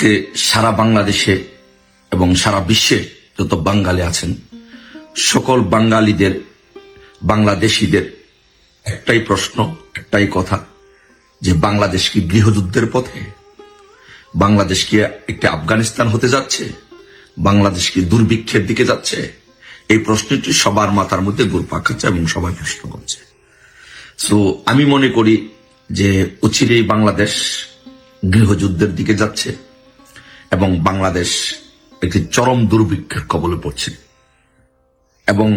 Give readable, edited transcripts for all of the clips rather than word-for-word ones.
আজকে সারা বাংলাদেশে এবং সারা বিশ্বে যত বাঙালি আছেন সকল বাঙালিদের বাংলাদেশিদের একটাই প্রশ্ন, একটাই কথা, যে বাংলাদেশ কি গৃহযুদ্ধের পথে? বাংলাদেশ কি একটা আফগানিস্তান হতে যাচ্ছে? বাংলাদেশ কি দুর্ভিক্ষের দিকে যাচ্ছে? এই প্রশ্নটি সবার মাথার মধ্যে ঘুরপাক খাচ্ছে এবং সবাই প্রশ্ন করছে। সো আমি মনে করি যে অচিরেই বাংলাদেশ গৃহযুদ্ধের দিকে যাচ্ছে এবং বাংলাদেশ একটি চরম দুর্ভিক্ষের কবলে পড়ছে। এবং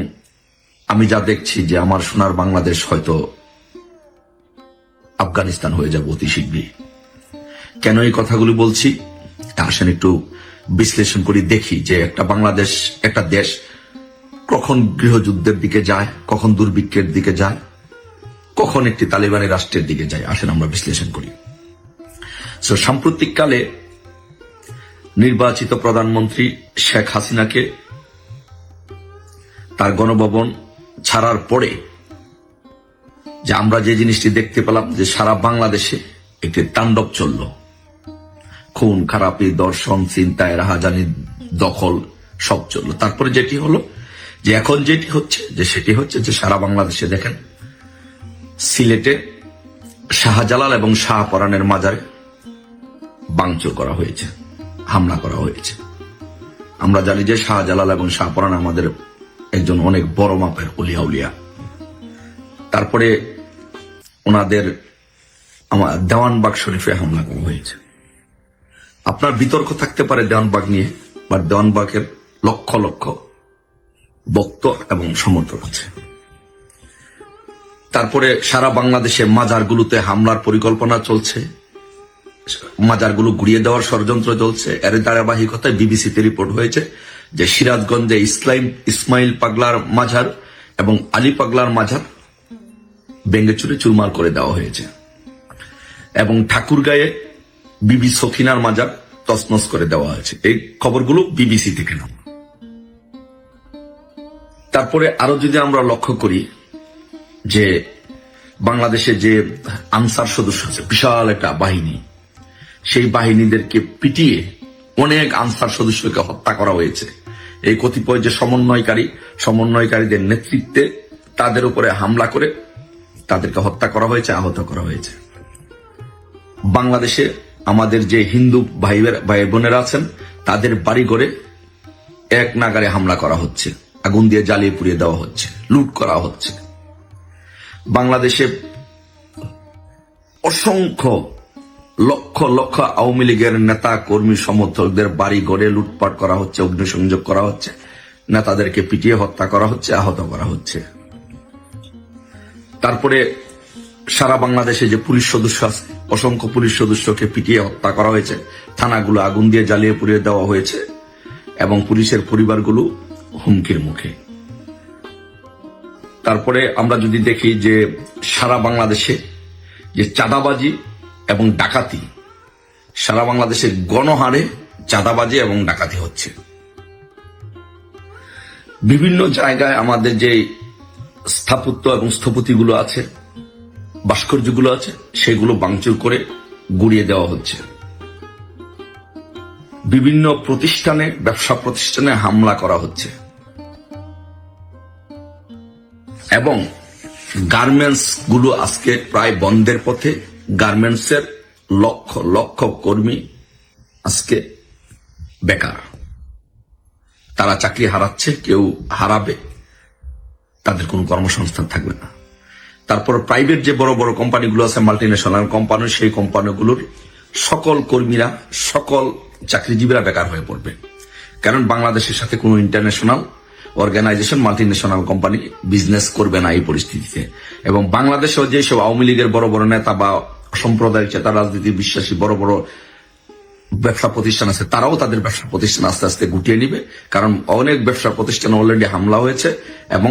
আমি যা দেখছি যে আমার সোনার বাংলাদেশ হয়তো আফগানিস্তান হয়ে যাবে অতি শীঘ্রই। কেন এই কথাগুলি বলছি আসেন একটু বিশ্লেষণ করি, দেখি যে একটা বাংলাদেশ, একটা দেশ কখন গৃহযুদ্ধের দিকে যায়, কখন দুর্ভিক্ষের দিকে যায়, কখন একটি তালিবানি রাষ্ট্রের দিকে যায়। আসেন আমরা বিশ্লেষণ করি। সো সাম্প্রতিককালে নির্বাচিত প্রধানমন্ত্রী শেখ হাসিনাকে তার গণভবন ছাড়ার পরে যে আমরা যে জিনিসটি দেখতে পেলাম যে সারা বাংলাদেশে একটি তাণ্ডব চলল, খুন খারাপি, দর্শন, চিন্তায়, রাহাজানি, দখল সব চলল। তারপরে যেটি হলো যে এখন যেটি হচ্ছে যে সেটি হচ্ছে যে সারা বাংলাদেশে দেখেন সিলেটে শাহজালাল এবং শাহপরানের মাজারে ভাঙচুর করা হয়েছে, হামলা করা হয়েছে। আমরা জানি যে শাহজালাল এবং শাহপরান আমাদের একজন অনেক বড় মাপের উলিয়া। তারপরে ওনাদের আমার দেওয়ানবাগ শরীফে হামলা করা হয়েছে। আপনার বিতর্ক থাকতে পারে দেওয়ানবাগ নিয়ে, বা দেওয়ানবাগের লক্ষ লক্ষ ভক্ত এবং সমর্থক আছে। তারপরে সারা বাংলাদেশে মাজারগুলোতে হামলার পরিকল্পনা চলছে, মাজারগুলো গুড়িয়ে দেওয়ার ষড়যন্ত্র চলছে। এর ধারাবাহিকতায় বিবিসিতে রিপোর্ট হয়েছে যে সিরাজগঞ্জে ইসমাইল পাগলার মাজার এবং আলী পাগলার মাজার ভেঙে চুরে চুরমার করে দেওয়া হয়েছে এবং ঠাকুরগাঁয়ে বিবি সখিনার মাজার তছনছ করে দেওয়া হয়েছে। এই খবরগুলো বিবিসি থেকে নেওয়া। তারপরে আরো যদি আমরা লক্ষ্য করি যে বাংলাদেশে যে আনসার সদস্য আছে, বিশাল একটা বাহিনী, সেই বাহিনীদেরকে পিটিয়ে অনেক আনসার সদস্যকে হত্যা করা হয়েছে। এই কতিপয় যে সমন্বয়কারীদের নেতৃত্বে তাদের উপরে হামলা করে তাদেরকে হত্যা করা হয়েছে, আহত করা হয়েছে। বাংলাদেশে আমাদের যে হিন্দু ভাই বোনেরা আছেন তাদের বাড়ি ঘরে এক নাগারে হামলা করা হচ্ছে, আগুন দিয়ে জ্বালিয়ে পুড়িয়ে দেওয়া হচ্ছে, লুট করা হচ্ছে। বাংলাদেশে অসংখ্য লক্ষ লক্ষ আওয়ামী লীগের নেতা কর্মী সমর্থকদের বাড়ি ঘরে লুটপাট করা হচ্ছে, অগ্নিসংযোগ করা হচ্ছে, নেতাদেরকে পিটিয়ে হত্যা করা হচ্ছে, আহত করা হচ্ছে। তারপরে সারা বাংলাদেশে যে পুলিশ সদস্য আছে, অসংখ্য পুলিশ সদস্যকে পিটিয়ে হত্যা করা হয়েছে, থানাগুলো আগুন দিয়ে জ্বালিয়ে পুড়িয়ে দেওয়া হয়েছে এবং পুলিশের পরিবারগুলো হুমকির মুখে। তারপরে আমরা যদি দেখি যে সারা বাংলাদেশে যে চাঁদাবাজি এবং ডাকাতি, সারা বাংলাদেশে গণহারে চাঁদাবাজি এবং ডাকাতি হচ্ছে। বিভিন্ন জায়গায় আমাদের যে স্থাপত্য এবং স্থপতিগুলো আছে, ভাস্কর্যগুলো আছে, সেগুলো ভাঙচুর করে গুড়িয়ে দেওয়া হচ্ছে। বিভিন্ন প্রতিষ্ঠানে, ব্যবসা প্রতিষ্ঠানে হামলা করা হচ্ছে এবং গার্মেন্টস গুলো আজকে প্রায় বন্ধের পথে। গার্মেন্টসের লক্ষ লক্ষ কর্মী আজকে বেকার, তারা চাকরি হারাচ্ছে, কেউ হারাবে, তাদের কোনো কর্মসংস্থান থাকবে না। তারপর প্রাইভেট যে বড় বড় কোম্পানিগুলো আছে, মাল্টি ন্যাশনাল কোম্পানি, সেই কোম্পানিগুলোর সকল কর্মীরা, সকল চাকরিজীবীরা বেকার হয়ে পড়বে। কারণ বাংলাদেশের সাথে কোনো international organisation, multinational company business করবে না এই পরিস্থিতিতে। এবং বাংলাদেশেও যেসব আওয়ামী লীগের বড় বড় নেতা বা সাম্প্রদায়িক চেতা রাজনীতি বিশ্বাসী বড় বড় ব্যবসা প্রতিষ্ঠান আছে, তারাও তাদের ব্যবসা প্রতিষ্ঠান আস্তে আস্তে গুটিয়ে নিবে। কারণ অনেক ব্যবসা প্রতিষ্ঠান অলরেডি হামলা হয়েছে এবং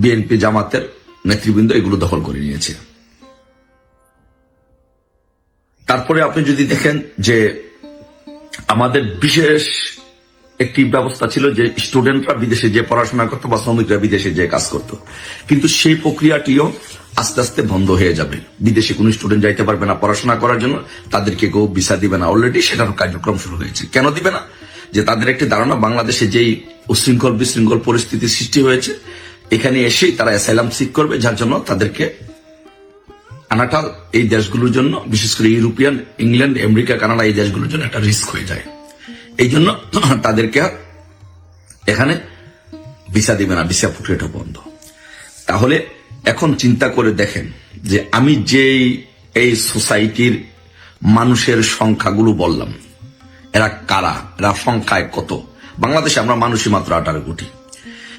বিএনপি জামাতের নেতৃবৃন্দ এগুলো দখল করে নিয়েছে। তারপরে আপনি যদি দেখেন যে আমাদের বিশেষ একটি ব্যবস্থা ছিল যে স্টুডেন্টরা বিদেশে যে পড়াশোনা করতো বা শ্রমিকরা বিদেশে যে কাজ করত, কিন্তু সেই প্রক্রিয়াটিও আস্তে আস্তে বন্ধ হয়ে যাবে। বিদেশে কোনো স্টুডেন্ট যাইতে পারবে না পড়াশোনা করার জন্য, তাদেরকে কেউ ভিসা দিবে না। অলরেডি সেটার কার্যক্রম শুরু হয়েছে। কেন দিবে না? যে তাদের একটি ধারণা, বাংলাদেশে যেই উশৃঙ্খল বিশৃঙ্খল পরিস্থিতির সৃষ্টি হয়েছে, এখানে এসেই তারা অ্যাসাইলাম সিক করবে, যার জন্য তাদেরকে আনাটা এই দেশগুলোর জন্য, বিশেষ করে ইউরোপিয়ান, ইংল্যান্ড, আমেরিকা, কানাডা এই দেশগুলোর জন্য একটা রিস্ক হয়ে যায়। এই জন্য তাদেরকে এখানে ভিসা দিবে না, ভিসা প্রক্রিয়াটা বন্ধ। তাহলে এখন চিন্তা করে দেখেন যে আমি যেই এই সোসাইটির মানুষের সংখ্যাগুলো বললাম, এরা কারা, এরা সংখ্যায় কত? বাংলাদেশে আমরা মানুষই মাত্র 18 কোটি।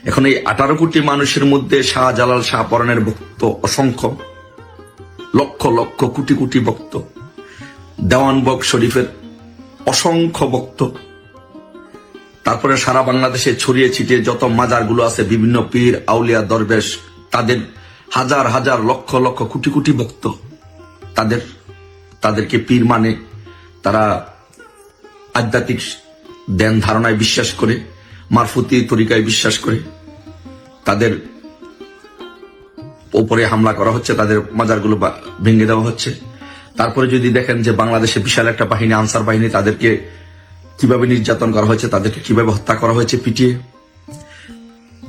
এখন এই 18 কোটি মানুষের মধ্যে শাহজালাল, শাহপরানের ভক্ত অসংখ্য, লক্ষ লক্ষ কোটি কোটি ভক্ত, দেওয়ানবগ শরীফের অসংখ্য ভক্ত, তারপরে সারা বাংলাদেশে ছড়িয়ে ছিটিয়ে যত মাজারগুলো আছে, বিভিন্ন পীর, আউলিয়া, দরবেশ, তাদের হাজার হাজার লক্ষ লক্ষ কোটি কোটি ভক্ত, তাদেরকে পীর মানে, তারা আধ্যাত্মিক ধ্যান ধারণায় বিশ্বাস করে, মারফতি তরিকায় বিশ্বাস করে, তাদের উপরে হামলা করা হচ্ছে, তাদের মাজারগুলো ভেঙে দেওয়া হচ্ছে। তারপরে যদি দেখেন যে বাংলাদেশে বিশাল একটা বাহিনী, আনসার বাহিনী, তাদেরকে কিভাবে নির্যাতন করা হয়েছে, তাদেরকে কিভাবে হত্যা করা হয়েছে পিটিয়ে,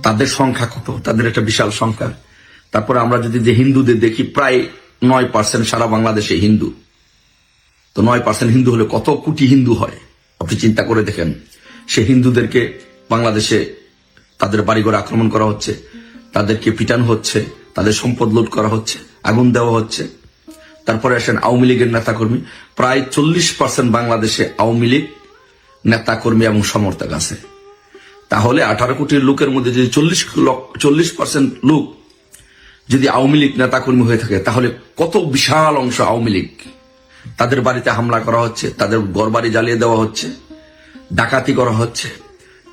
তাদের সংখ্যা কত, তাদের একটা বিশাল সংখ্যা। তারপরে আমরা যদি যে হিন্দুদের দেখি, প্রায় 9% সারা বাংলাদেশে হিন্দু। তো 9% হিন্দু হলে কত কোটি হিন্দু হয় আপনি চিন্তা করে দেখেন। সে হিন্দুদেরকে বাংলাদেশে তাদের বাড়িঘরে আক্রমণ করা হচ্ছে, তাদেরকে পিটানো হচ্ছে, তাদের সম্পদ লুট করা হচ্ছে, আগুন দেওয়া হচ্ছে। তারপরে আসেন আওয়ামী লীগের নেতাকর্মী, প্রায় 40% বাংলাদেশে আওয়ামী লীগ নেতাকর্মী এবং সমর্থক আছে। তাহলে 18 কোটির লোকের মধ্যে যদি 40% লোক যদি আওয়ামী লীগ নেতাকর্মী হয়ে থাকে, তাহলে কত বিশাল অংশ আওয়ামী লীগ। তাদের বাড়িতে হামলা করা হচ্ছে, তাদের ঘরবাড়ি জ্বালিয়ে দেওয়া হচ্ছে, ডাকাতি করা হচ্ছে,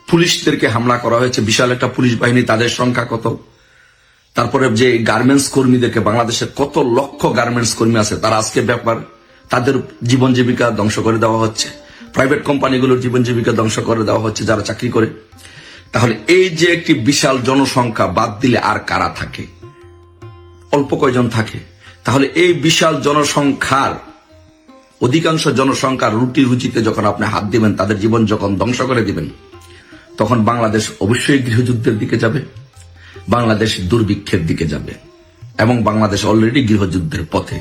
পুলিশদেরকে হামলা করা হয়েছে, বিশাল একটা পুলিশ বাহিনী, তাদের সংখ্যা কত। তারপরে যে গার্মেন্টস কর্মীদেরকে, বাংলাদেশের কত লক্ষ গার্মেন্টস কর্মী আছে, তারা আজকে ব্যাপার, তাদের জীবন জীবিকা ধ্বংস করে দেওয়া হচ্ছে, প্রাইভেট কোম্পানিগুলোর জীবন জীবিকা ধ্বংস করে দেওয়া হচ্ছে যারা চাকরি করে। তাহলে এই যে একটি বিশাল জনসংখ্যা বাদ দিলে আর কারা থাকে? অল্প কয়জন থাকে। তাহলে এই বিশাল জনসংখ্যার অধিকাংশ জনসংখ্যার রুটি রুচিতে যখন আপনি হাত দিবেন, তাদের জীবন যখন ধ্বংস করে দিবেন, তখন বাংলাদেশ অবশ্যই গৃহযুদ্ধের দিকে যাবে, বাংলাদেশ দুর্ভিক্ষের দিকে যাবে, এবং বাংলাদেশ অলরেডি গৃহযুদ্ধের পথে।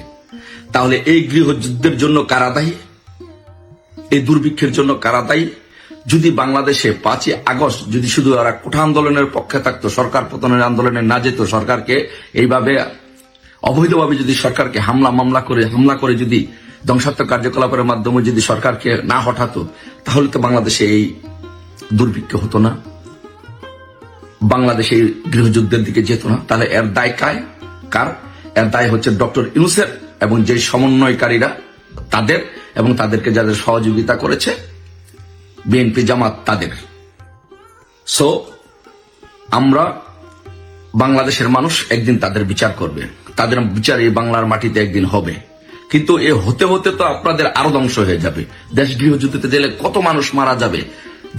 তাহলে এই গৃহযুদ্ধের জন্য কারা দায়ী? এই দুর্ভিক্ষের জন্য কারা দায়ী? যদি বাংলাদেশে 5ই আগস্ট যদি শুধু ওরা কোঠা আন্দোলনের পক্ষে থাকতো, সরকার পতনের আন্দোলনে না যেত, সরকারকে এইভাবে অবৈধভাবে যদি সরকারকে হামলা করে যদি ধ্বংসাত্মক কার্যকলাপের মাধ্যমে যদি সরকারকে না হঠাতো, তাহলে তো বাংলাদেশে এই দুর্ভিক্ষ হতো না, বাংলাদেশে গৃহযুদ্ধের দিকে যেত না। তাহলে এর দায় কার? এর দায় হচ্ছে ডক্টর ইউনূসের এবং যে সমন্বয়কারীরা তাদের, এবং তাদেরকে যাদের সহযোগিতা করেছে বিএনপি, জামাত, তাদের। সো আমরা, বাংলাদেশের মানুষ একদিন তাদের বিচার করবে, তাদের বিচার এই বাংলার মাটিতে একদিন হবে। কিন্তু এ হতে হতে তো আপনাদের আরো ধ্বংস হয়ে যাবে। দেশ গৃহযুদ্ধে গেলে কত মানুষ মারা যাবে।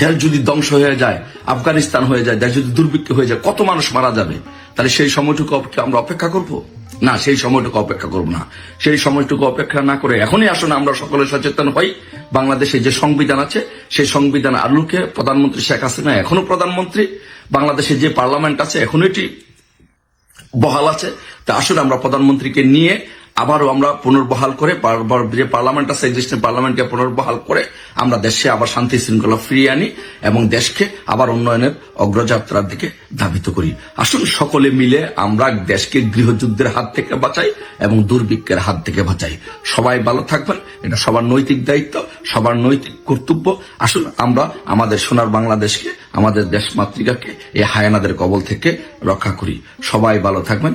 দেশ যদি ধ্বংস হয়ে যায়, আফগানিস্তান হয়ে যায়, দেশ যদি দুর্ভিক্ষ হয়ে যায়, কত মানুষ মারা যাবে। তাহলে সেই সময়টুকু আমরা অপেক্ষা করব না? সেই সময়টুকু অপেক্ষা করব না। সেই সময়টুকু অপেক্ষা না করে এখনই আসুন আমরা সকলে সচেতন হই। বাংলাদেশে যে সংবিধান আছে, সেই সংবিধান আলোকে প্রধানমন্ত্রী শেখ হাসিনা এখনো প্রধানমন্ত্রী, বাংলাদেশে যে পার্লামেন্ট আছে এখনো এটি বহাল আছে। তা আসলে আমরা প্রধানমন্ত্রীকে নিয়ে আবারও আমরা পুনর্বহাল করে, যে পার্লামেন্ট আছে এক্সিস্টিং পার্লামেন্টকে পুনর্বহাল করে আমরা দেশে আবার শান্তি শৃঙ্খলা ফিরিয়ে আনি এবং দেশকে আবার উন্নয়নের অগ্রযাত্রার দিকে ধাবিত করি। আসুন সকলে মিলে আমরা দেশকে গৃহযুদ্ধের হাত থেকে বাঁচাই এবং দুর্ভিক্ষের হাত থেকে বাঁচাই। সবাই ভালো থাকবেন, এটা সবার নৈতিক দায়িত্ব, সবার নৈতিক কর্তব্য। আসুন আমরা আমাদের সোনার বাংলাদেশকে, আমাদের দেশ মাতৃকাকে এই হায়ানাদের কবল থেকে রক্ষা করি। সবাই ভালো থাকবেন।